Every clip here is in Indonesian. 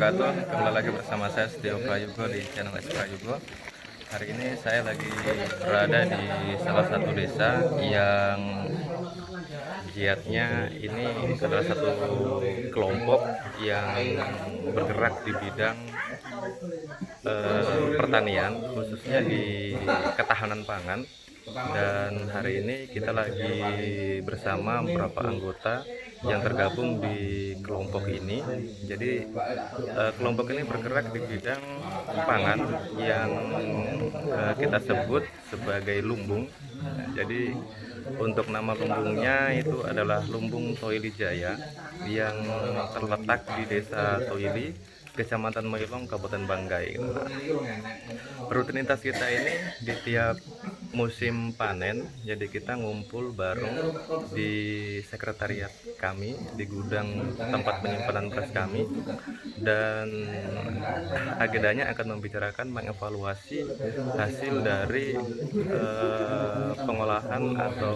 wabarakatuh. Kembali lagi bersama saya Setio Prayogo di channel S Prayogo. Hari ini saya lagi berada di salah satu desa yang giatnya ini adalah satu kelompok yang bergerak di bidang pertanian, khususnya di ketahanan pangan. Dan hari ini kita lagi bersama beberapa anggota yang tergabung di kelompok ini. Jadi kelompok ini bergerak di bidang pangan yang kita sebut sebagai lumbung. Jadi untuk nama lumbungnya itu adalah Lumbung Toili Jaya yang terletak di Desa Toili, Kecamatan Meilong, Kabupaten Banggai. Rutinitas kita ini di tiap musim panen, jadi kita ngumpul bareng di sekretariat kami, di gudang tempat penyimpanan beras kami, dan agendanya akan membicarakan mengevaluasi hasil dari pengolahan atau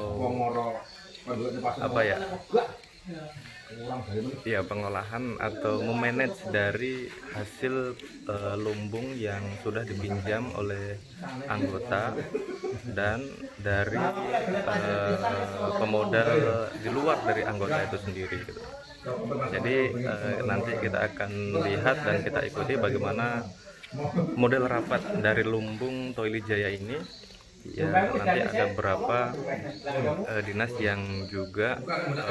pengolahan atau memanage dari hasil lumbung yang sudah dipinjam oleh anggota dan dari pemodal di luar dari anggota itu sendiri gitu. Jadi nanti kita akan lihat dan kita ikuti bagaimana model rapat dari Lumbung Toili Jaya ini. Ya, nanti ada beberapa dinas yang juga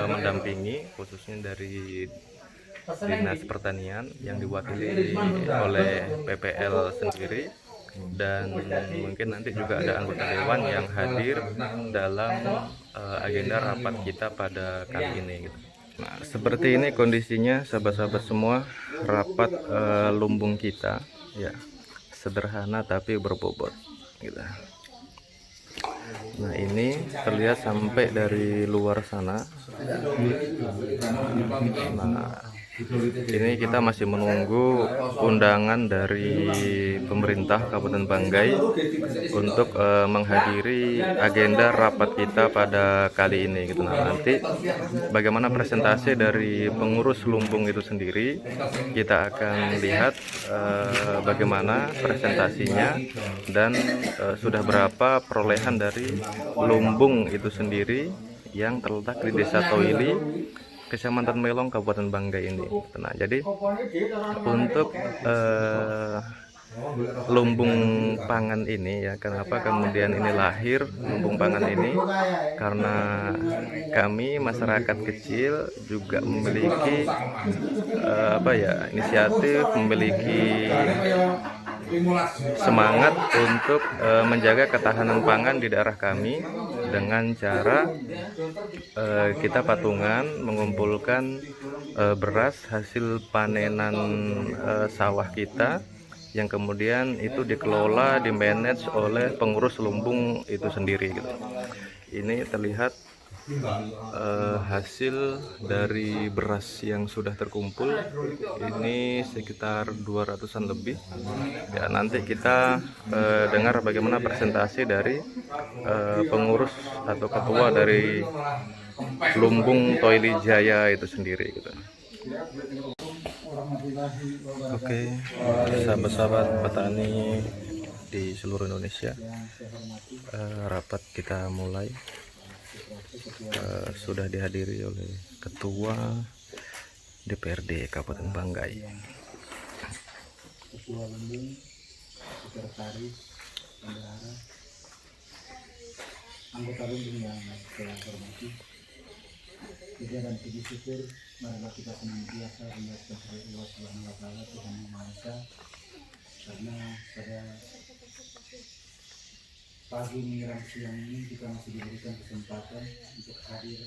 mendampingi, khususnya dari Dinas Pertanian yang diwakili oleh PPL sendiri, dan mungkin nanti juga ada anggota dewan yang hadir dalam agenda rapat kita pada kali ini gitu. Nah, seperti ini kondisinya sahabat-sahabat semua, rapat lumbung kita ya, sederhana tapi berbobot gitu. Nah, ini terlihat sampai dari luar sana. Nah, ini kita masih menunggu undangan dari pemerintah Kabupaten Banggai untuk menghadiri agenda rapat kita pada kali ini gitu. Nah, nanti bagaimana presentasi dari pengurus lumbung itu sendiri, kita akan lihat bagaimana presentasinya dan sudah berapa perolehan dari lumbung itu sendiri yang terletak di Desa Toili, Kecamatan Meilong, Kabupaten Banggai ini. Nah, jadi untuk lumbung pangan ini ya, kenapa kemudian ini lahir lumbung pangan ini? Karena kami masyarakat kecil juga memiliki inisiatif, memiliki semangat untuk menjaga ketahanan pangan di daerah kami dengan cara kita patungan mengumpulkan beras hasil panenan sawah kita yang kemudian itu dikelola, dimanage oleh pengurus lumbung itu sendiri gitu. Ini terlihat hasil dari beras yang sudah terkumpul ini sekitar 200-an lebih ya. Nanti kita dengar bagaimana presentasi dari pengurus atau ketua dari Lumbung Toili Jaya itu sendiri gitu. Oke, sahabat-sahabat petani di seluruh Indonesia, rapat kita mulai. Sudah dihadiri oleh Ketua DPRD Kabupaten Banggai, Ketua Lumbung, Sekretaris, Bendahara, anggota lumbung yang saya hormati. Dan puji syukur marilah kita senantiasa mengucapkan kepada Allah Subhanahu wa taala, Tuhan Yang Maha Esa, karena pada pagi menjelang siang ini kita masih diberikan kesempatan untuk hadir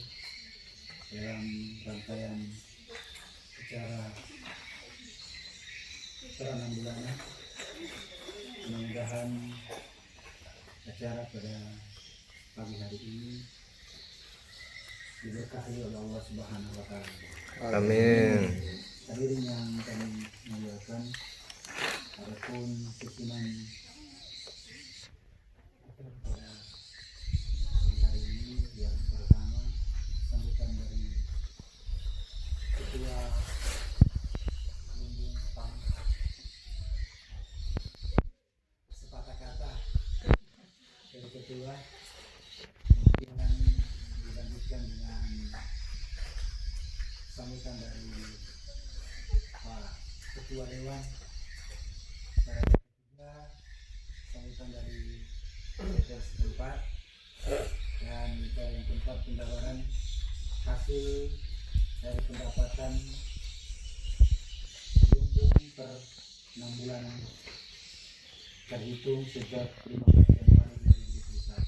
dalam rangkaian acara peranan bulanan. Mudah-mudahan acara pada pagi hari ini diberkahi oleh Allah Subhanahu wa taala. Amin. Hadirin yang kami muliakan, adapun susunan pada hari ini yang pertama sambutan dari Ketua Lumbung Pangan kedua. Kemudian dilanjutkan dengan sambutan dari Pak Ketua Dewan. Pada ketiga, sambutan dari DPR setempat. Dan yang keempat, pendawaran hasil dari pendapatan lumbung per 6 bulan terhitung sejak 15 Januari 2021.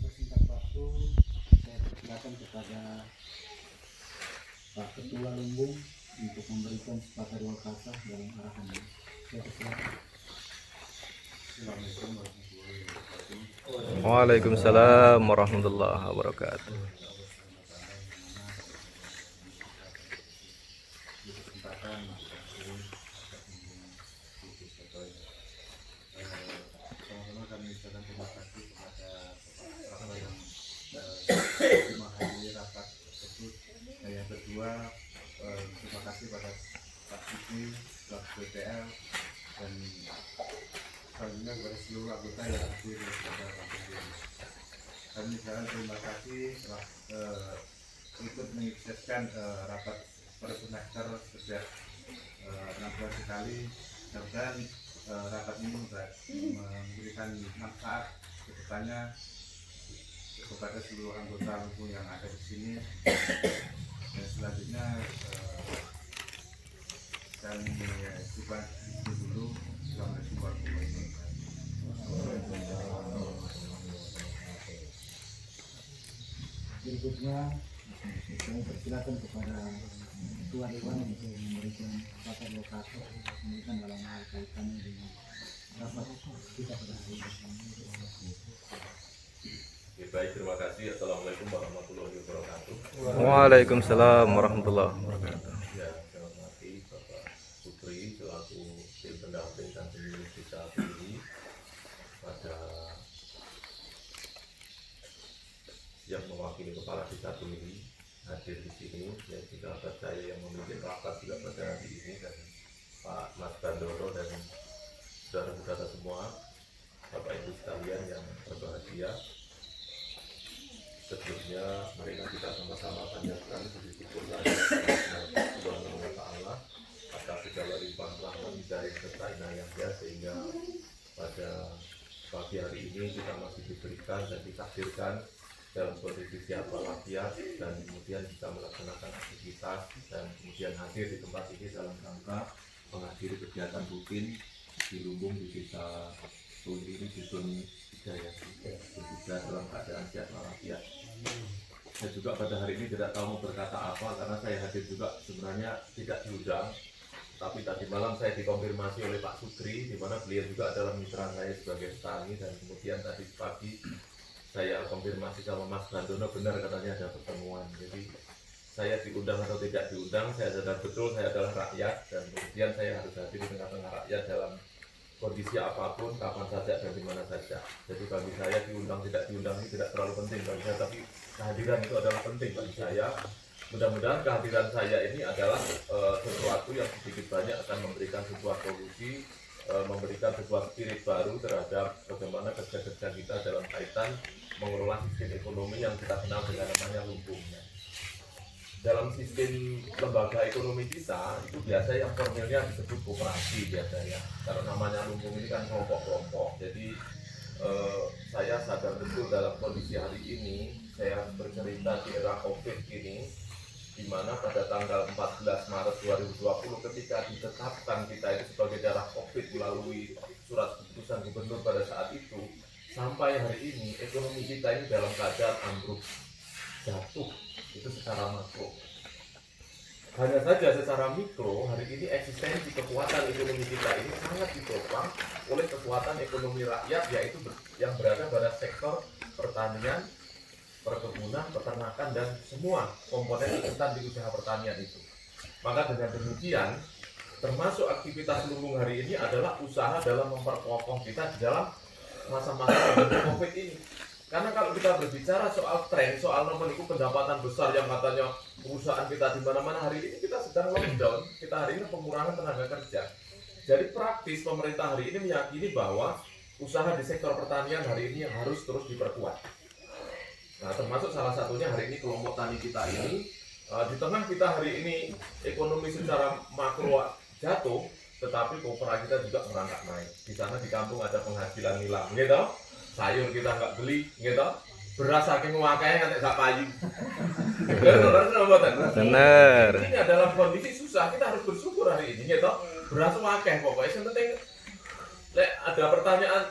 Untuk singkat waktu, saya persilakan kepada Pak Ketua Lumbung untuk memberikan sepatah dua kata dalam arahannya. Saya persilakan. Assalamualaikum warahmatullahi wabarakatuh. Waalaikumsalam warahmatullahi wabarakatuh. Di kesempatan sama-sama kami ucapkan terima kasih kepada Bapak yang menghadiri rapat tersebut. Dan yang kedua, terima kasih pada Pak Siti, Pak BPL, dan selanjutnya kepada seluruh anggota yang hadir pada rapat ini. Kami ucapkan terima kasih telah ikut menyukseskan rapat per semester sejak 6 bulan sekali, dan rapat ini memberikan manfaat ke depannya kepada seluruh anggota lumbung yang ada di sini. Dan selanjutnya kami coba di dulu. Assalamualaikum warahmatullahi wabarakatuh. Berikutnya, saya persilakan kepada Ketua Dewan untuk memberikan kata dua kata memberikan dalam hal kaitannya dengan rapat kita pada hari ini. Oke, baik, terima kasih. Assalamualaikum warahmatullahi wabarakatuh. Waalaikumsalam warahmatullahi wabarakatuh. Ya, saya hormati Bapak Putri selaku tim pendamping dan pengurus desa ini pada yang mewakili kepala desa ini hadir di sini, dan juga saya yang memimpin rapat juga pada hari ini, dan Pak Mas Bandono dan saudara-saudara semua, Bapak Ibu sekalian yang berbahagia. Sebelumnya marilah kita sama-sama panjatkan puji syukur kepada Subhanahu wa Ta'ala atas segala limpahan rahmat hidayah serta inayahnya, sehingga pada pagi hari ini kita masih diberikan dan ditakdirkan dalam kondisi sehat walafiat, dan kemudian bisa melaksanakan aktivitas dan kemudian hadir di tempat ini dalam rangka menghadiri kegiatan rutin di lumbung di desa Tuli ini, dusun Hidayah, dan juga dalam keadaan sehat walafiat. Saya juga pada hari ini tidak tahu mau berkata apa, karena saya hadir juga sebenarnya tidak diundang, tapi tadi malam saya dikonfirmasi oleh Pak Sutri, di mana beliau juga adalah mitra saya sebagai petani, dan kemudian tadi pagi saya konfirmasi sama Mas Bandono, benar katanya ada pertemuan. Jadi saya diundang atau tidak diundang, saya sadar betul saya adalah rakyat, dan kemudian saya harus hadir di tengah-tengah rakyat dalam kondisi apapun, kapan saja dan di mana saja. Jadi bagi saya diundang tidak diundang ini tidak terlalu penting bagi saya, tapi kehadiran itu adalah penting bagi saya. Mudah-mudahan kehadiran saya ini adalah sesuatu yang sedikit banyak akan memberikan sebuah solusi, memberikan sebuah spirit baru terhadap bagaimana kerja-kerja kita dalam kaitan mengelola sistem ekonomi yang kita kenal dengan namanya lumbungnya. Dalam sistem lembaga ekonomi kita itu biasa yang formilnya disebut koperasi biasanya, karena namanya lumbung ini kan kelompok-kelompok. Jadi saya sadar betul dalam kondisi hari ini, saya bercerita di era COVID ini, di mana pada tanggal 14 Maret 2020 ketika ditetapkan kita itu sebagai daerah COVID melalui surat keputusan gubernur pada saat itu, sampai hari ini ekonomi kita ini dalam keadaan ambruk, jatuh, itu secara makro. Hanya saja secara mikro, hari ini eksistensi kekuatan ekonomi kita ini sangat ditopang oleh kekuatan ekonomi rakyat, yaitu yang berada pada sektor pertanian, perkebunan, peternakan, dan semua komponen ikutan di usaha pertanian itu. Maka dengan demikian, termasuk aktivitas lumbung hari ini adalah usaha dalam memperkokoh kita di dalam masa-masa pandemi COVID ini. Karena kalau kita berbicara soal tren, soal memiliki pendapatan besar yang katanya perusahaan kita di mana-mana, hari ini kita sedang lockdown, kita hari ini pengurangan tenaga kerja. Jadi praktis pemerintah hari ini meyakini bahwa usaha di sektor pertanian hari ini yang harus terus diperkuat. Nah, termasuk salah satunya hari ini kelompok tani kita ini, di tengah kita hari ini ekonomi secara makro jatuh, tetapi kopra kita juga merangkak naik. Di sana di kampung ada penghasilan hilang, gitu. Sayur kita nggak beli, gitu. Beras saking wakanya nggak gak payu. Bener. Ini adalah kondisi susah, kita harus bersyukur hari ini, gitu. Beras wakeh pokoknya. Yang penting, ada pertanyaan,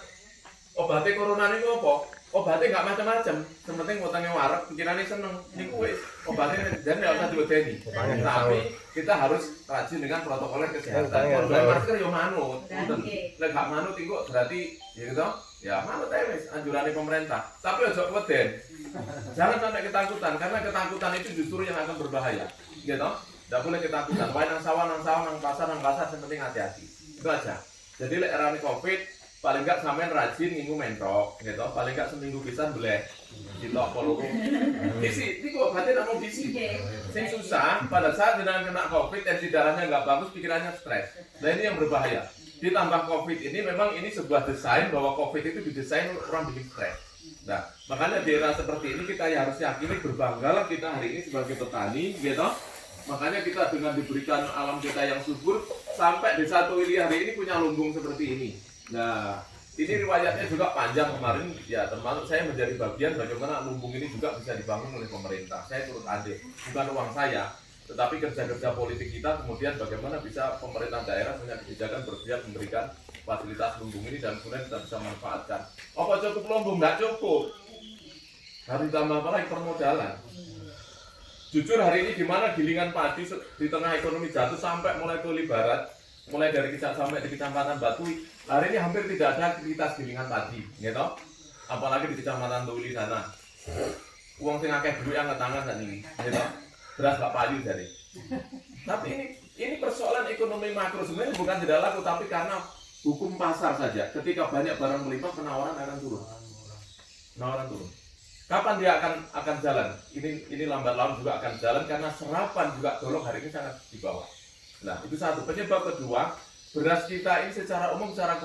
obatnya corona ini apa? Obatnya nggak macam-macam. Yang penting utangnya warak, pikirannya seneng. Ini kue obatnya dan nggak usah diodeni. Tapi kita harus rajin dengan protokol kesehatan. Kalau masker ya manut, nggak manut itu berarti ya gitu. Ya manut wis anjurannya pemerintah. Tapi ojo keweden. Jangan sampai ketakutan karena ketakutan itu justru yang akan berbahaya. Gitu. Tidak boleh ketakutan. Wae nang sawah, nang pasar, yang penting hati-hati. Itu aja. Jadi lek era Covid paling enggak sampean rajin minggu mentok gitu. Paling enggak seminggu pisan boleh ditok apa loro. Bisi, iki kok batin namung bisi. Sing susah pada saat jenengan kena Covid tensi darahnya enggak bagus, pikirannya stres. Nah ini yang berbahaya. Ditambah Covid ini memang ini sebuah desain bahwa Covid itu didesain orang bikin stres. Nah, makanya di era seperti ini kita harus yakini berbanggalah kita hari ini sebagai petani, gitu. Makanya kita dengan diberikan alam kita yang subur sampai desa Tuili hari ini punya lumbung seperti ini. Nah, ini riwayatnya juga panjang kemarin, ya termasuk saya menjadi bagian bagaimana lumbung ini juga bisa dibangun oleh pemerintah. Saya turut andil, bukan uang saya, tetapi kerja-kerja politik kita kemudian bagaimana bisa pemerintah daerah punya kebijakan berpihak memberikan fasilitas lumbung ini dan kemudian kita bisa manfaatkan. Apa cukup lumbung? Nggak cukup. Harus ditambah apa lagi permodalan. Jujur hari ini di mana gilingan padi di tengah ekonomi jatuh sampai mulai Tuli Barat, mulai dari sampai di Kecamatan Batui, hari ini hampir tidak ada aktivitas gilingan padi, gitu. Apalagi di Kecamatan Tuli sana. Uang sing akeh duit angkat tangan saat ini, gitu. Beras gak payu jadi. Tapi ini persoalan ekonomi makro sebenarnya bukan tidak laku, tapi karena hukum pasar saja. Ketika banyak barang melimpah, penawaran akan turun. Penawaran turun. Kapan dia akan jalan? Ini lambat laun juga akan jalan karena serapan juga dolok hari ini sangat di bawah. Nah, itu satu. Penyebab kedua, beras kita ini secara umum secara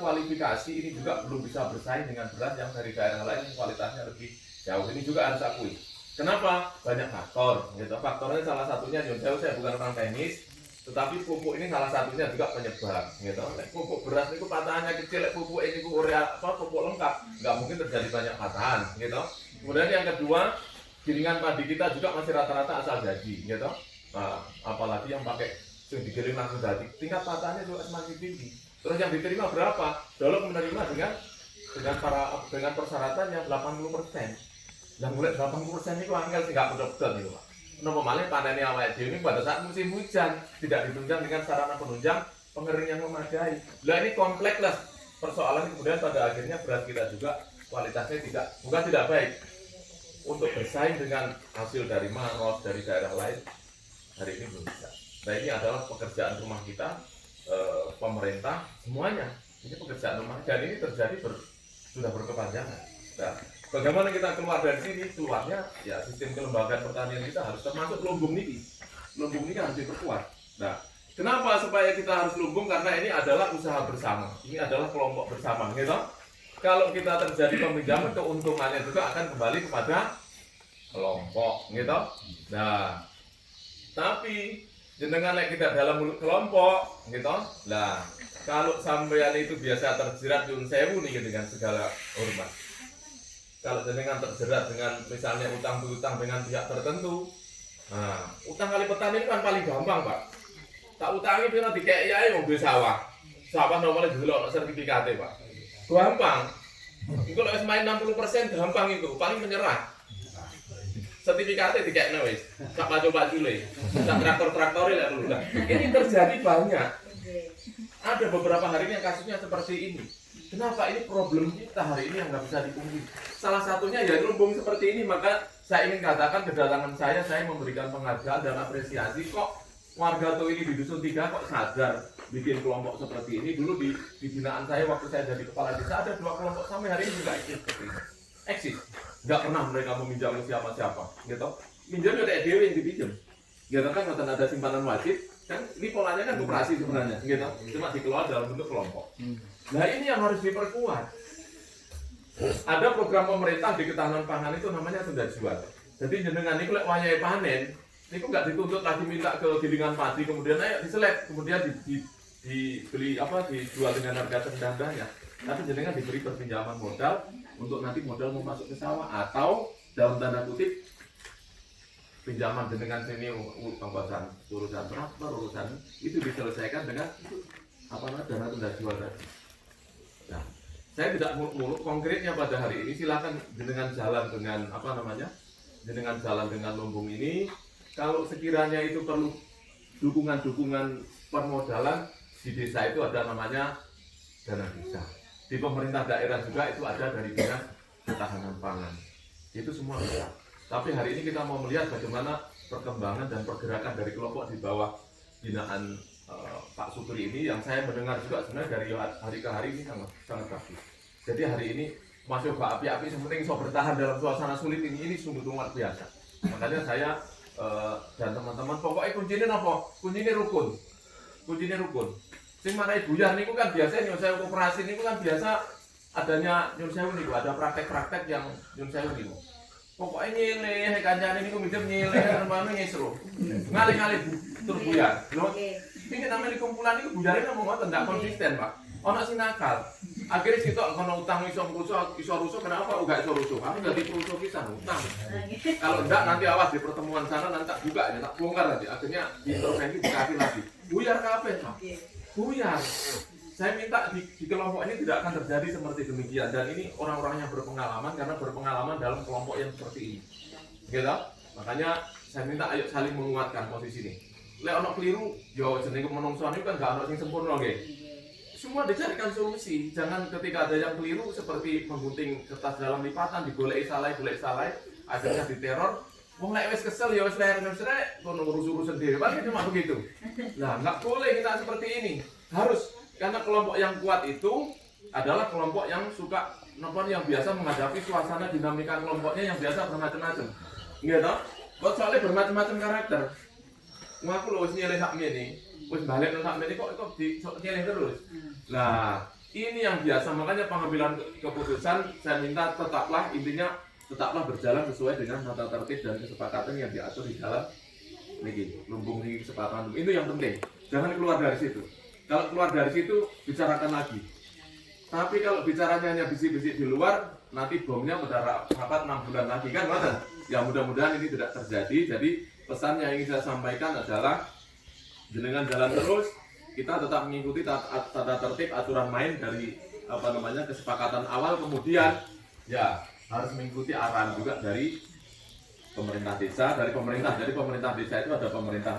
kualifikasi ini juga belum bisa bersaing dengan beras yang dari daerah lain yang kualitasnya lebih jauh. Ini juga harus akui. Kenapa? Banyak faktor. Gitu. Faktornya salah satunya, saya bukan orang teknis, tetapi pupuk ini salah satunya juga penyebab. Gitu. Pupuk beras itu patahannya kecil, pupuk ini pupuk lengkap, nggak mungkin terjadi banyak patahan. Gitu. Kemudian yang kedua, gilingan padi kita juga masih rata-rata asal jadi. Gitu. Nah, apalagi yang pakai yang digiling langsung jadi, tingkat patahannya juga semakin tinggi. Terus yang diterima berapa? Dolok menerima dengan persyaratan yang 80%. Yang mulai 80% itu angel sih nggak betul-betul itu Pak. Kenapa malah panennya awal ini pada saat musim hujan tidak ditunjang dengan sarana penunjang pengering yang memadai. Nah ini kompleks lah persoalan, kemudian pada akhirnya beras kita juga kualitasnya bukan tidak baik untuk bersaing dengan hasil dari Maros, dari daerah lain hari ini belum bisa. Nah ini adalah pekerjaan rumah kita, pemerintah semuanya ini pekerjaan rumah dan ini terjadi sudah berkepanjangan. Nah, bagaimana kita keluar dari sini? Keluarnya ya sistem kelembagaan pertanian kita harus termasuk lumbung ini. Lumbung ini harus diperkuat. Nah, kenapa supaya kita harus lumbung? Karena ini adalah usaha bersama. Ini adalah kelompok bersama, gitu. Kalau kita terjadi peminjaman, keuntungannya juga akan kembali kepada kelompok, gitu. Nah, tapi jenengan kita dalam kelompok, gitu. Nah, kalau sampean itu biasa terjerat nyun sewu nih dengan segala hormat. Kalau jenengan terjerat dengan misalnya utang piutang dengan pihak tertentu, nah utang kali petani kan paling gampang Pak. Tak utangi pira dikeki ae mobil sawah normalnya dulu sertifikatnya Pak. Gampang. Itu kalau main 60% gampang itu, paling menyerah. Sertifikatnya dikekno wis. Tak pacu-pacule. Tak traktor-traktore lah dulu. Ini terjadi banyak. Ada beberapa hari yang kasusnya seperti ini. Kenapa ini problem kita hari ini yang nggak bisa dipungkiri? Salah satunya ya lumbung seperti ini, maka saya ingin katakan kedatangan saya memberikan penghargaan dan apresiasi kok warga Tuili di Dusun 3 kok sadar bikin kelompok seperti ini. Dulu di binaan saya waktu saya jadi kepala desa ada 2 kelompok sampai hari ini juga eksis. Nggak pernah mereka meminjam siapa-siapa, gitu. Minjam ya kayak dewe yang dipinjam. Gitu kan ada simpanan wajib, Kan ini polanya kan koperasi sebenarnya, gitu. Cuma dikelola dalam bentuk kelompok. Nah ini yang harus diperkuat. Ada program pemerintah di ketahanan pangan itu namanya tunda jual. Jadi jenengan niku lek wayahe panen, niku nggak dituntut lagi minta ke gilingan padi kemudian ayo diseleb, kemudian dibeli dijual dengan harga terendahnya. Tapi jenengan diberi perpinjaman modal untuk nanti modal mau masuk ke sawah atau dalam tanda kutip pinjaman jenengan sini urusan traktor, urusan itu diselesaikan dengan dana tunda jual tadi. Nah, saya tidak muluk konkretnya pada hari ini, silakan jenengan jalan dengan jenengan jalan dengan lumbung ini. Kalau sekiranya itu perlu dukungan permodalan, di desa itu ada namanya dana desa. Di pemerintah daerah juga itu ada dari Dinas Ketahanan Pangan. Itu semua bisa. Tapi hari ini kita mau melihat bagaimana perkembangan dan pergerakan dari kelompok di bawah binaan Pak Supri ini, yang saya mendengar juga sebenarnya dari hari ke hari ini sangat bagus. Jadi hari ini masuk api-api, sepenting so bertahan dalam suasana sulit ini sungguh luar biasa. Makanya saya dan teman-teman pokoknya kuncinya apa? Kuncinya rukun. Sing mana buyar niku kan biasa nyun sewu koperasi niku kan biasa adanya nyun sewu niku, ada praktek-praktek yang nyun sewu niku. Pokoknya nyileh kancane niku minjem nyileh teman-teman ngisru. Ngalih-ngalih terus buyar. Lho, ini namanya kumpulan niku buyare ngomong ngoten ndak konsisten, Pak. Ono sing nakal. Akhirnya sitok kono utang iso rusuh, kenapa enggak iso rusuh? Aku dadi perusuh pisan utang. Kalau enggak nanti awas di pertemuan sana nanti tak buka ya, tak bongkar nanti. Akhirnya intervensi dikasih lagi. Buyar kabeh, Pak. Buyar. Saya minta di kelompok ini tidak akan terjadi seperti demikian, dan ini orang-orang yang berpengalaman karena berpengalaman dalam kelompok yang seperti ini. Gitu? Makanya saya minta ayo saling menguatkan posisi ini. Lek ono keliru, yo jenenge menungso niku kan gak ono sing sempurna nggih. Semua dicarikan solusi. Jangan ketika ada yang keliru seperti menggunting kertas dalam lipatan, digoleki salah, akhirnya diteror. Wong lek wis kesel ya wis leher-leher kono urus-urus sendiri. Paling cuma begitu. Nah, enggak boleh kita seperti ini. Harus, karena kelompok yang kuat itu adalah kelompok yang suka yang biasa menghadapi suasana dinamika kelompoknya yang biasa bermacam-macam. Nggih toh? Kok soalnya bermacam-macam karakter. Ngaku lho wis nyeleh sak mene. Wis balik nang sak mene kok nyeleh terus. Nah, ini yang biasa, makanya pengambilan keputusan saya minta tetaplah berjalan sesuai dengan tata tertib dan kesepakatan yang diatur di dalam lumbung ini, kesepakatan itu yang penting. Jangan keluar dari situ. Kalau keluar dari situ bicarakan lagi. Tapi kalau bicaranya hanya bisik-bisik di luar, nanti bomnya mendarat 6 bulan lagi kan, ngoten. Ya mudah-mudahan ini tidak terjadi. Jadi pesan yang ingin saya sampaikan adalah jenengan jalan terus, kita tetap mengikuti tata tertib aturan main dari kesepakatan awal, kemudian ya harus mengikuti arahan juga dari pemerintah desa, dari pemerintah desa itu ada pemerintah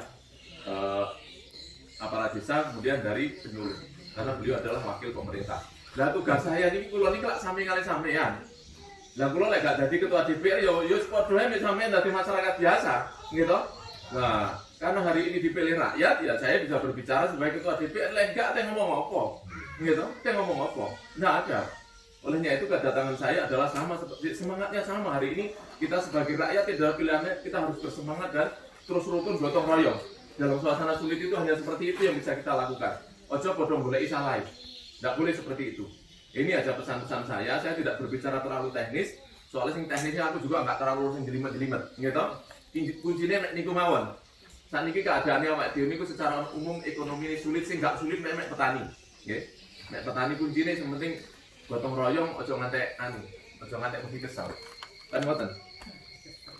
aparat desa, kemudian dari penyuluh, karena beliau adalah wakil pemerintah. Nah tugas saya ini kula niki lak sampeyan. Lah kula lek gak dadi ketua DPR yo padha mek sampeyan dadi masyarakat biasa, gitu. Nah, karena hari ini dipilih rakyat, ya saya bisa berbicara sebagai ketua DPR, lek gak teh ngomong apa. Gitu, teh ngomong apa. Enggak ada. Olehnya itu kedatangan saya adalah semangatnya sama. Hari ini kita sebagai rakyat tidak pilihannya, kita harus bersemangat dan terus rukun gotong royong. Dalam suasana sulit itu hanya seperti itu yang bisa kita lakukan. Ojo podong boleh salai. Tidak boleh seperti itu. Ini aja pesan-pesan saya tidak berbicara terlalu teknis. Soalnya sing teknisnya aku juga nggak terlalu sing jelimet-jelimet, gitu. Kuncinya niku mawon. Saat ini keadaannya awak dhewe niku secara umum ekonomi ini sulit, sing nggak sulit mek petani. Nggih. Mek petani kuncinya sementing gotong royong, ojo ngantek mesti kesel. Kan ngoten.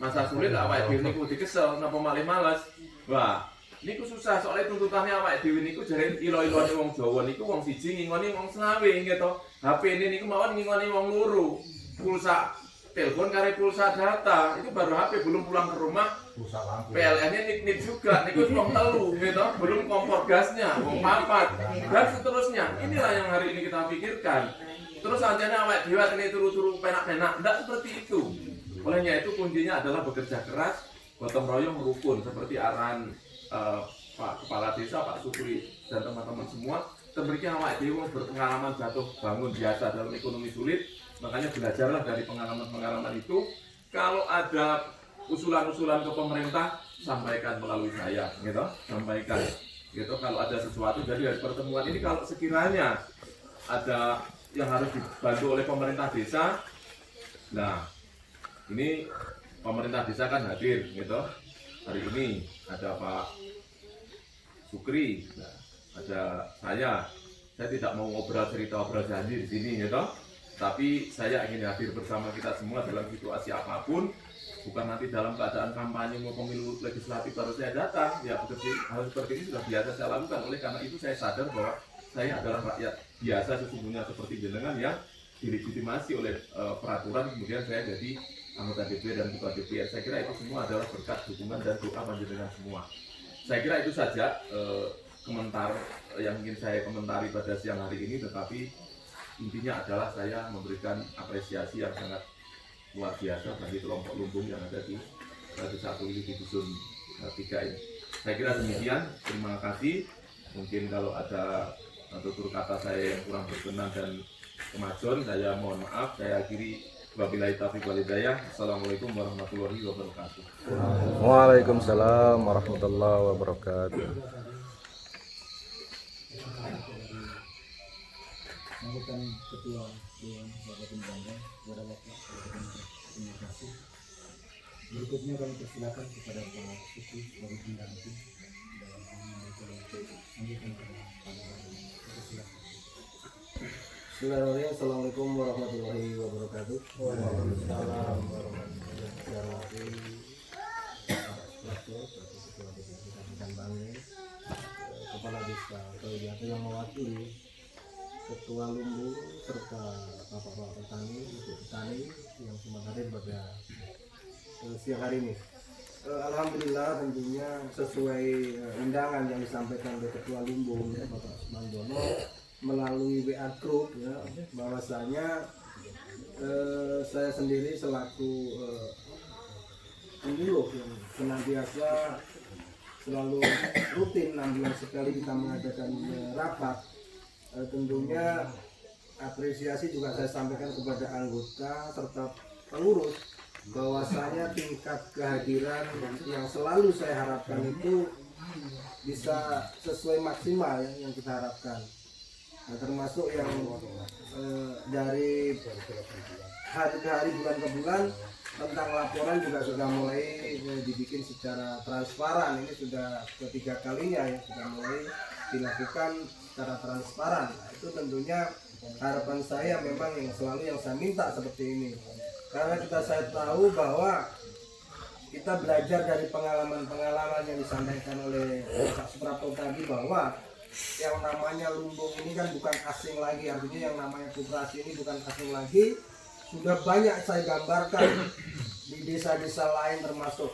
Masa sulit awake dhewe niku dikesel, napa malih males. Wah, niku susah soalnya tuntutannya awake dhewe niku jare ilo-ilone wong Jawa niku wong siji ngingoni wong selawe gitu. HP ini niku mawon ngingoni wong loro. Pulsa telepon kare pulsa data, itu baru HP, belum pulang ke rumah. Pulsa lampu. PLN-nya nik juga, niku wong telu gitu, belum kompor gasnya, wong papat dan seterusnya. Inilah yang hari ini kita pikirkan. Terus anjane awake dhewe atene turu-turu penak-penak, ndak seperti itu. Olehnya itu kuncinya adalah bekerja keras, gotong royong, rukun seperti arahan Pak Kepala Desa, Pak Supri dan teman-teman semua. Demikian awake dhewe berpengalaman jatuh bangun biasa dalam ekonomi sulit, makanya belajarlah dari pengalaman-pengalaman itu. Kalau ada usulan-usulan ke pemerintah, sampaikan melalui saya, gitu. Sampaikan. gitu. Kalau ada sesuatu dari pertemuan ini, kalau sekiranya ada yang harus dibantu oleh pemerintah desa, nah ini pemerintah desa kan hadir gitu. Hari ini ada Pak Sukri, nah, ada saya tidak mau obrol janji di sini gitu. Tapi saya ingin hadir bersama kita semua dalam situasi apapun, bukan nanti dalam keadaan kampanye mau pemilu legislatif baru saya datang. Ya hal seperti ini sudah biasa saya lakukan. Oleh karena itu saya sadar bahwa saya adalah rakyat biasa sesungguhnya seperti jenengan yang dilegitimasi oleh peraturan, kemudian saya jadi anggota DPR dan ketua DPR. Saya kira itu semua adalah berkat dukungan dan doa panjenengan semua. Saya kira itu saja komentar yang ingin saya komentari pada siang hari ini, tetapi intinya adalah saya memberikan apresiasi yang sangat luar biasa bagi kelompok lumbung yang ada di satu ini di dusun 3 ini. Saya kira demikian, terima kasih. Mungkin kalau ada tutur kata saya yang kurang berkenan dan kemajuan, saya mohon maaf. Saya akhiri, wabillahi taufiq wal hidayah. Assalamualaikum warahmatullahi wabarakatuh. Waalaikumsalam warahmatullahi wabarakatuh. Sambutan Ketua Dewan Kabupaten Bandung, Bapak terima kasih. Berikutnya kami persilakan kepada Pak Sukri sebagai pendamping dalam sambutan kepada Bismillahirrahmanirrahim. Assalamualaikum warahmatullahi wabarakatuh. Waalaikumsalam warahmatullahi wabarakatuh. Kepala Desa Kalijaga yang mewakili Ketua Lumbung serta bapak-bapak petani, ibu petani yang semua hadir pada siang hari ini. Alhamdulillah tentunya sesuai undangan yang disampaikan oleh Ketua Lumbung ya, Bapak Mandono melalui WA Group ya, bahwasanya saya sendiri selaku penyuluh yang senantiasa selalu rutin 6 bulan sekali kita mengadakan rapat. Tentunya apresiasi juga saya sampaikan kepada anggota serta pengurus bahwasanya tingkat kehadiran yang selalu saya harapkan itu bisa sesuai maksimal yang kita harapkan. Nah, termasuk yang dari hari ke hari, bulan ke bulan tentang laporan juga sudah mulai dibikin secara transparan. Ini sudah ketiga kalinya yang sudah mulai dilakukan secara transparan. Nah, itu tentunya harapan saya memang yang selalu yang saya minta seperti ini. Karena saya tahu bahwa kita belajar dari pengalaman-pengalaman yang disampaikan oleh Pak Suprapto tadi, bahwa yang namanya lumbung ini kan bukan asing lagi. Artinya yang namanya koperasi ini bukan asing lagi. Sudah banyak saya gambarkan di desa-desa lain, termasuk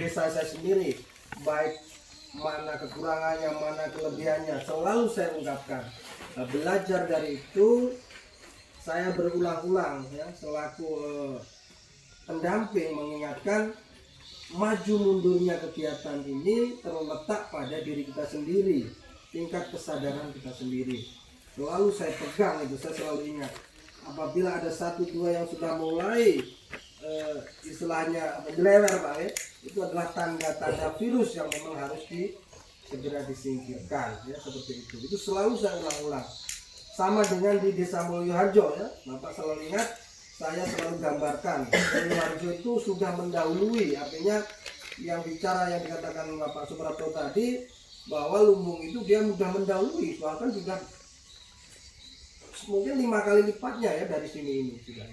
desa saya sendiri, baik mana kekurangannya, mana kelebihannya, selalu saya ungkapkan. Nah, belajar dari itu, saya berulang-ulang ya, selaku pendamping mengingatkan maju mundurnya kegiatan ini terletak pada diri kita sendiri, tingkat kesadaran kita sendiri. Selalu saya pegang itu, saya selalu ingat. Apabila ada 1-2 yang sudah mulai istilahnya gelewer Pak ya, itu adalah tanda-tanda virus yang memang harus segera disingkirkan ya, seperti itu. Itu selalu saya ulang-ulang. Sama dengan di Desa Mulyoharjo ya, Bapak selalu ingat, saya selalu gambarkan Mulyoharjo itu sudah mendahului, artinya yang bicara yang dikatakan Bapak Suprapto tadi, bahwa lumbung itu dia mudah mendahului, bahkan sudah mungkin 5 kali lipatnya ya dari sini ini sudah.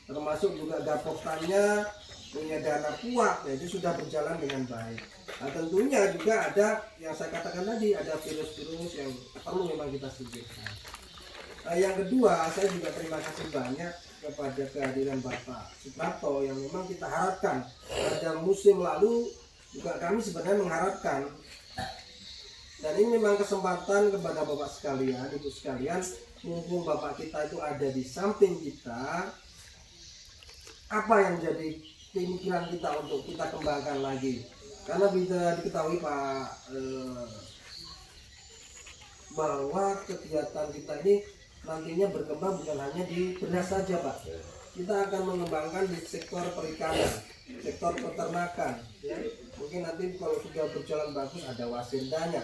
Termasuk juga dapotannya punya dana kuat, ya, itu sudah berjalan dengan baik. Nah, tentunya juga ada yang saya katakan tadi, ada virus-virus yang perlu memang kita singkirkan. Nah, yang kedua, saya juga terima kasih banyak kepada kehadiran Bapak Suprapto yang memang kita harapkan. Pada musim lalu juga kami sebenarnya mengharapkan, dan ini memang kesempatan kepada Bapak sekalian, Ibu sekalian, mumpung Bapak kita itu ada di samping kita, apa yang jadi pemikiran kita untuk kita kembangkan lagi. Karena bisa diketahui Pak, bahwa kegiatan kita ini nantinya berkembang bukan hanya di beras saja Pak. Kita akan mengembangkan di sektor perikanan, sektor peternakan ya. mungkin nanti kalau sudah berjalan bagus ada wasildanya.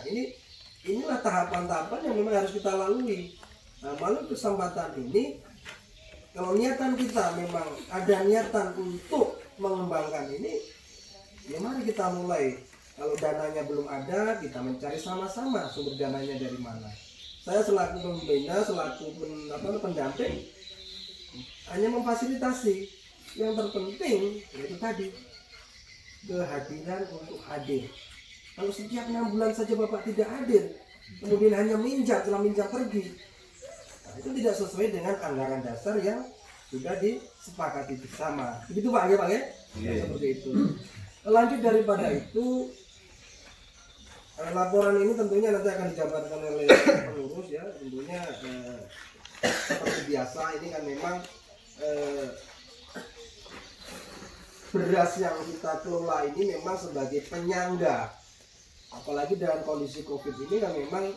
Inilah tahapan-tahapan yang memang harus kita lalui. Nah, melalui kesempatan ini, kalau niatan kita memang ada niatan untuk mengembangkan ini, ya mari kita mulai. Kalau dananya belum ada, kita mencari sama-sama sumber dananya dari mana. Saya selaku pembina, selaku pendamping, hanya memfasilitasi. Yang terpenting yaitu tadi kehadiran untuk hadir. Kalau setiap 6 bulan saja Bapak tidak hadir, kemudian hanya setelah minjam pergi, nah, itu tidak sesuai dengan anggaran dasar yang sudah disepakati bersama. Begitu Pak ya Pak ya? Seperti itu. Lanjut daripada itu, laporan ini tentunya nanti akan dijabarkan oleh pengurus ya. Tentunya seperti biasa ini kan memang beras yang kita kelola ini memang sebagai penyangga, apalagi dalam kondisi COVID ini kan memang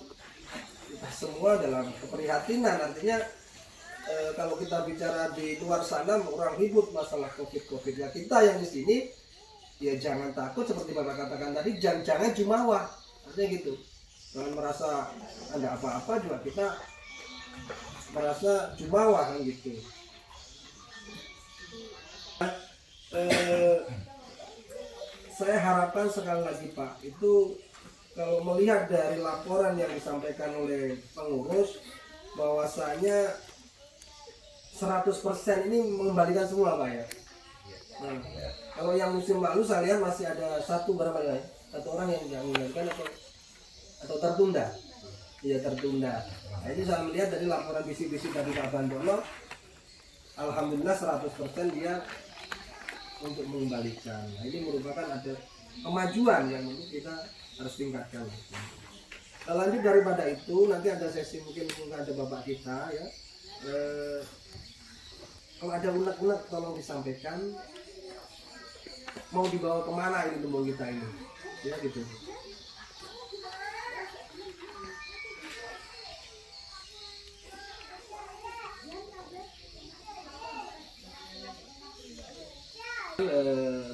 kita semua dalam keprihatinan. Artinya kalau kita bicara di luar sana orang ribut masalah COVID ya, kita yang di sini ya jangan takut seperti Bapak katakan tadi, jangan jumawa, artinya gitu. Jangan merasa ada apa-apa juga kita merasa jumawa kan gitu. Saya harapkan sekali lagi Pak, itu kalau melihat dari laporan yang disampaikan oleh pengurus, bahwasanya 100% ini mengembalikan semua Pak ya. Nah, kalau yang musim lalu saya lihat masih ada satu orang yang mengembalikan atau tertunda. Iya tertunda. Nah, ini saya melihat dari laporan bisik-bisik dari Pak Bandono, alhamdulillah 100% dia untuk mengembalikan. Nah, ini merupakan ada kemajuan yang kita harus tingkatkan. Lanjut daripada itu, nanti ada sesi mungkin ada bapak kita ya. Kalau ada unek-unek tolong disampaikan. Mau dibawa kemana ini lumbung kita ini? Ya gitu.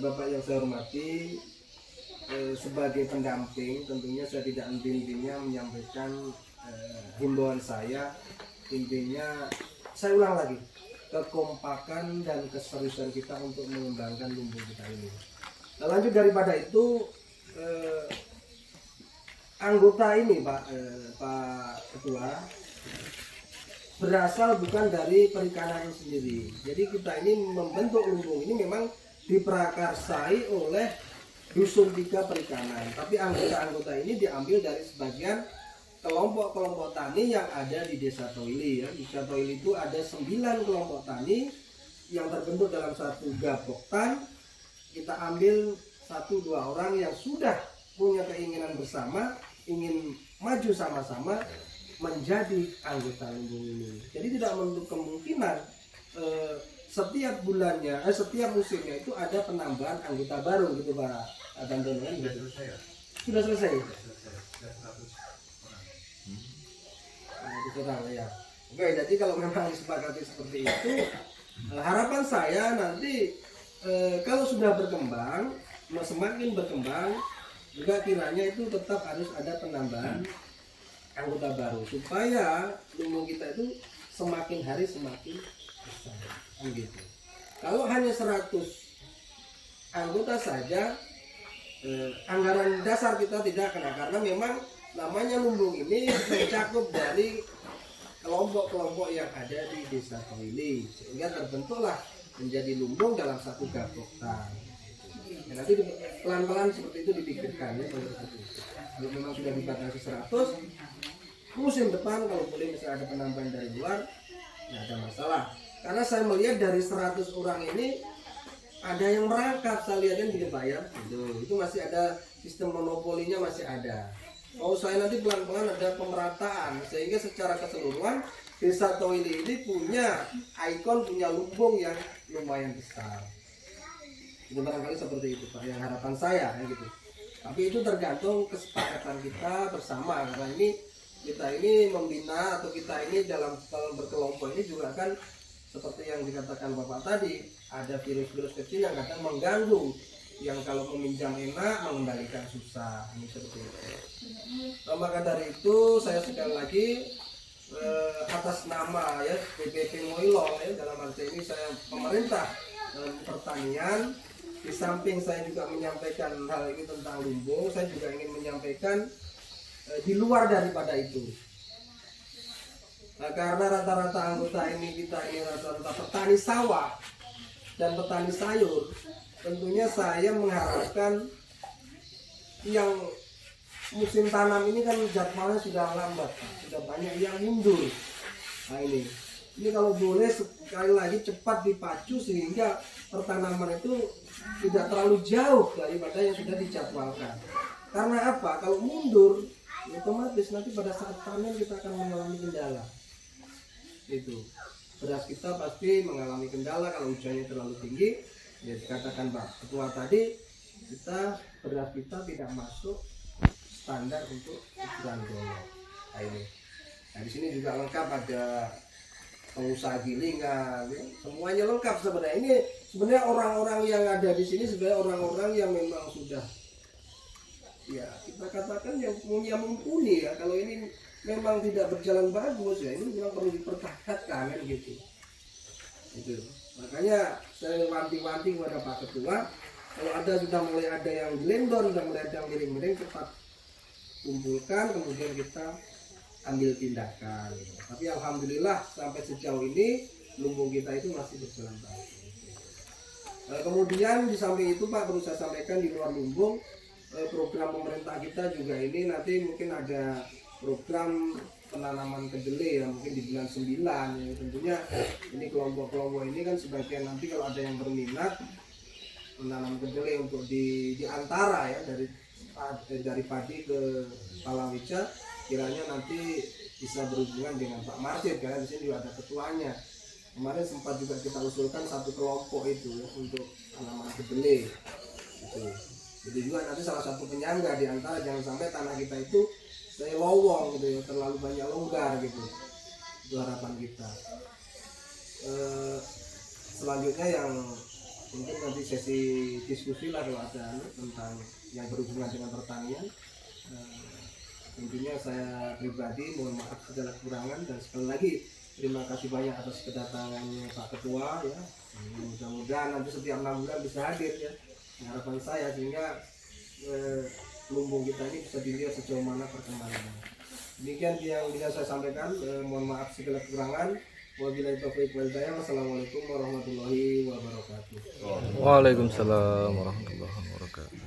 Bapak yang saya hormati, sebagai pendamping tentunya saya tidak henti-hentinya menyampaikan himbauan saya. Intinya saya ulang lagi, kekompakan dan keseriusan kita untuk mengembangkan lumbung kita ini. Nah, lanjut daripada itu, anggota ini Pak Ketua berasal bukan dari perikanan sendiri. Jadi kita ini membentuk lumbung ini memang diprakarsai oleh Dusun 3 Perikanan. Tapi anggota-anggota ini diambil dari sebagian kelompok-kelompok tani yang ada di Desa Toili ya. Di Desa Toili itu ada 9 kelompok tani yang terbentuk dalam satu gaboktan. Kita ambil 1-2 orang yang sudah punya keinginan bersama, ingin maju sama-sama menjadi anggota lumbung ini. Jadi tidak menutup kemungkinan setiap bulannya, setiap musimnya itu ada penambahan anggota baru gitu Pak Bandono kan? Sudah selesai. Ya. Oke, jadi kalau memang disepakati seperti itu, harapan saya nanti kalau sudah berkembang, semakin berkembang, juga kiranya itu tetap harus ada penambahan anggota baru supaya lumbung kita itu semakin hari semakin besar. Gitu. Kalau hanya 100 anggota saja, anggaran dasar kita tidak kena, karena memang namanya lumbung ini mencakup dari kelompok-kelompok yang ada di Desa Toili, sehingga terbentuklah menjadi lumbung dalam satu gaboktan. Ya, nanti pelan-pelan seperti itu dipikirkan ya. Kalau memang sudah dibatasi 100, musim depan kalau boleh misalnya ada penambahan dari luar, tidak ada masalah. Karena saya melihat dari 100 orang ini ada yang merangkap, saya lihat kan di Pak ya. Itu masih ada sistem monopolinya, masih ada. Mau saya nanti pelan-pelan ada pemerataan sehingga secara keseluruhan Desa Toili ini punya ikon, punya lumbung yang lumayan besar. Itu barangkali seperti itu Pak, yang harapan saya ya gitu. Tapi itu tergantung kesepakatan kita bersama, karena ini kita ini membina atau kita ini dalam berkelompok ini juga kan seperti yang dikatakan Bapak tadi, ada virus-virus kecil yang kadang mengganggu yang kalau meminjam enak, mengembalikan susah, ini seperti itu. Nah, maka dari itu saya sekali lagi atas nama ya BPP Moilong ya, dalam arti ini saya pemerintah pertanian, di samping saya juga menyampaikan hal ini tentang lumbung, saya juga ingin menyampaikan di luar daripada itu. Nah, karena rata-rata anggota kita ini rata-rata petani sawah dan petani sayur, tentunya saya mengharapkan yang musim tanam ini kan jadwalnya sudah lambat, sudah banyak yang mundur. Nah ini kalau boleh sekali lagi cepat dipacu sehingga pertanaman itu tidak terlalu jauh daripada yang sudah dijadwalkan. Karena apa? Kalau mundur, otomatis nanti pada saat panen kita akan mengalami kendala. Itu beras kita pasti mengalami kendala kalau hujannya terlalu tinggi. Ya dikatakan Pak Ketua tadi, beras kita tidak masuk standar untuk ukuran dollar. Nah ini. Nah di sini juga lengkap, ada pengusaha gilingan, ya. Semuanya lengkap sebenarnya. Ini sebenarnya orang-orang yang ada di sini sebenarnya orang-orang yang memang sudah, ya kita katakan yang punya mumpuni ya. Kalau ini memang tidak berjalan bagus ya, ini memang perlu dipertahankan kan gitu. Itu. Makanya saya wanti-wanti kepada Pak Ketua, kalau sudah mulai ada yang gelendor, sudah mulai ada yang miring-miring, cepat kumpulkan, kemudian kita ambil tindakan. Tapi alhamdulillah sampai sejauh ini lumbung kita itu masih berjalan bagus. Kemudian di samping itu Pak, perlu saya sampaikan di luar lumbung, program pemerintah kita juga ini nanti mungkin ada program penanaman kedelai ya, mungkin di bulan 9 ya. Tentunya ini kelompok-kelompok ini kan sebagian nanti kalau ada yang berminat menanam kedelai untuk di antara ya dari padi ke palawija, kiranya nanti bisa berhubungan dengan Pak Marsid karena di sini juga ada ketuanya. Kemarin sempat juga kita usulkan satu kelompok itu ya, untuk tanaman kedelai. Jadi juga nanti salah satu penyangga di antara, jangan sampai tanah kita itu saya lowong gitu ya, terlalu banyak longgar gitu. Itu harapan kita. Selanjutnya yang mungkin nanti sesi diskusi lah kalau ada tentang yang berhubungan dengan pertanian. Tentunya saya pribadi mohon maaf segala kekurangan, dan sekali lagi terima kasih banyak atas kedatangannya Pak Ketua ya. Mudah-mudahan nanti setiap 6 bulan bisa hadir ya. Harapan saya sehingga lumbung kita ini bisa dilihat sejauh mana perkembangannya. Demikian yang bisa saya sampaikan. Mohon maaf segala kekurangan. Wabillahi taufiq wal hidayah. Wassalamualaikum warahmatullahi wabarakatuh. Waalaikumsalam warahmatullahi wabarakatuh.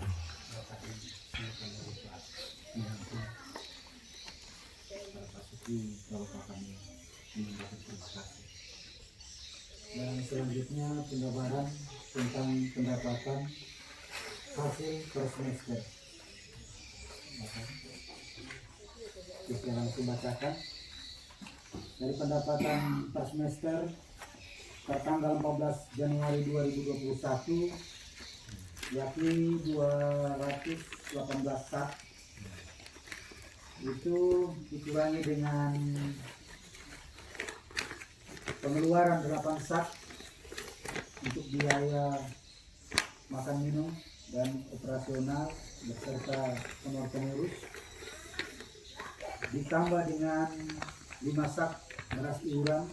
Dan selanjutnya penjabaran tentang pendapatan hasil per semester. Kita langsung bacakan. Dari pendapatan per semester per tanggal 14 Januari 2021 yakni 218 sak, itu dikurangi dengan pengeluaran 8 sak untuk biaya makan minum dan operasional beserta honor pengurus, ditambah dengan 5 sak beras iuran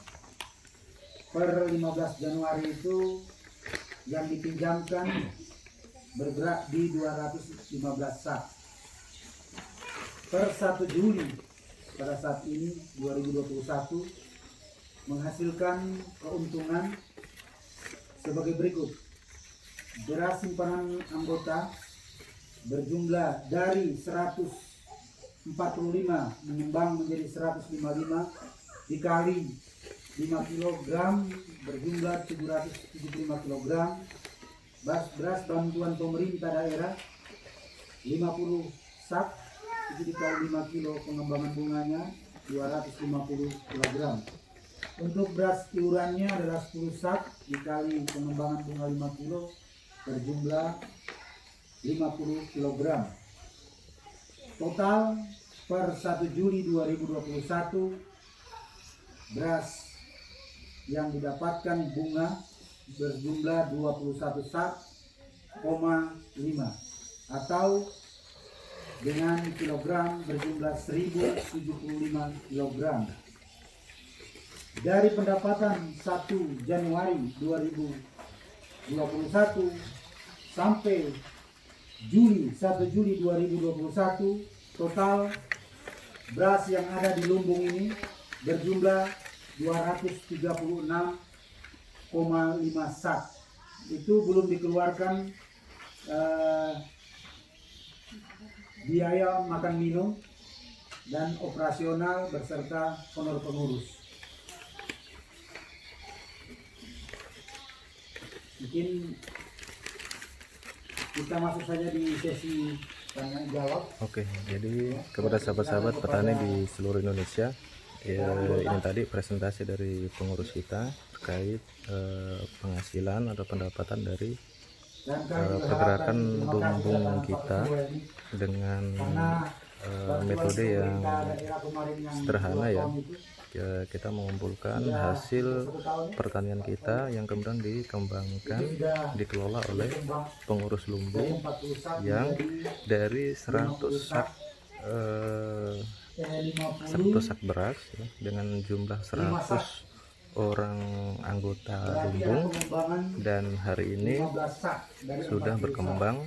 per 15 Januari itu yang dipinjamkan bergerak di 215 sak. Per 1 Juli pada saat ini 2021 menghasilkan keuntungan sebagai berikut. Beras simpanan anggota berjumlah dari 145 mengembang menjadi 155 dikali 5 kg berjumlah 775 kg. Beras bantuan pemerintah daerah 50 sak itu dikali 5 kilo pengembangan bunganya 250 kg. Untuk beras iurannya adalah 10 sak dikali pengembangan bunga 5 kilo berjumlah 50 kg. Total per 1 Juli 2021 beras yang didapatkan bunga berjumlah 21 sak atau dengan kilogram berjumlah 1075 kilogram. Dari pendapatan 1 Januari 2021 sampai 1 Juli 2021, total beras yang ada di lumbung ini berjumlah 236,5 sak. Itu belum dikeluarkan biaya makan minum dan operasional beserta honor pengurus. Mungkin kita masuk saja di sesi tanya jawab. Oke, jadi kepada sahabat-sahabat petani di seluruh Indonesia, ya, ini tadi presentasi dari pengurus kita terkait penghasilan atau pendapatan dari pergerakan lumbung kita dengan metode yang sederhana ya. Kita mengumpulkan hasil pertanian kita yang kemudian dikembangkan, dikelola oleh pengurus lumbung yang dari 100 sak beras ya, dengan jumlah 100 orang anggota lumbung, dan hari ini sudah berkembang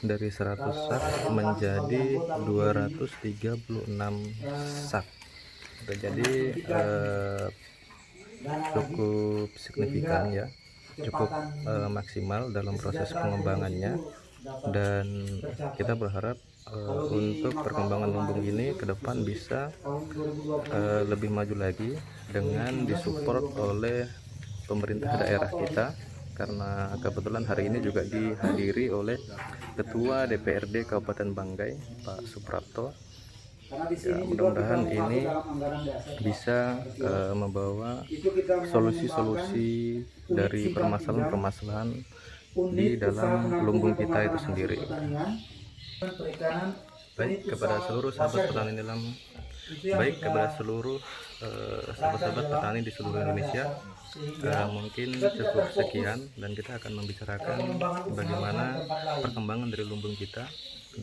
dari 100 sak menjadi 236 sak. Jadi cukup signifikan ya, cukup maksimal dalam proses pengembangannya, dan kita berharap untuk perkembangan lumbung ini ke depan bisa lebih maju lagi dengan disupport oleh pemerintah daerah kita, karena kebetulan hari ini juga dihadiri oleh Ketua DPRD Kabupaten Banggai, Pak Suprapto. Ya, mudah-mudahan ini bisa membawa solusi-solusi dari permasalahan-permasalahan di dalam lumbung kita itu sendiri. Baik kepada seluruh sahabat petani sahabat-sahabat petani di seluruh Indonesia, mungkin cukup sekian, dan kita akan membicarakan bagaimana perkembangan dari lumbung kita,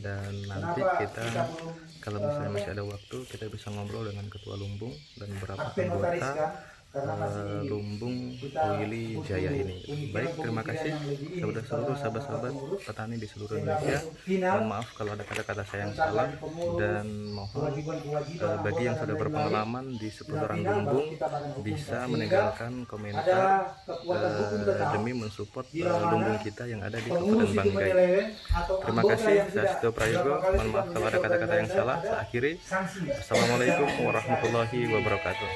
dan nanti kita kalau misalnya masih ada waktu kita bisa ngobrol dengan ketua lumbung dan beberapa anggota lumbung Willy Jaya ini. Baik, terima kasih kepada seluruh sahabat-sahabat petani di seluruh Indonesia. Mohon maaf kalau ada kata-kata saya yang salah, dan mohon bagi yang sudah berpengalaman di seputaran lumbung bisa meninggalkan komentar demi mensupport lumbung kita yang ada di Kabupaten Banggai. Terima kasih, saya Setio Prayogo. Mohon maaf kalau ada kata-kata yang salah. Saya akhiri. Assalamualaikum warahmatullahi wabarakatuh.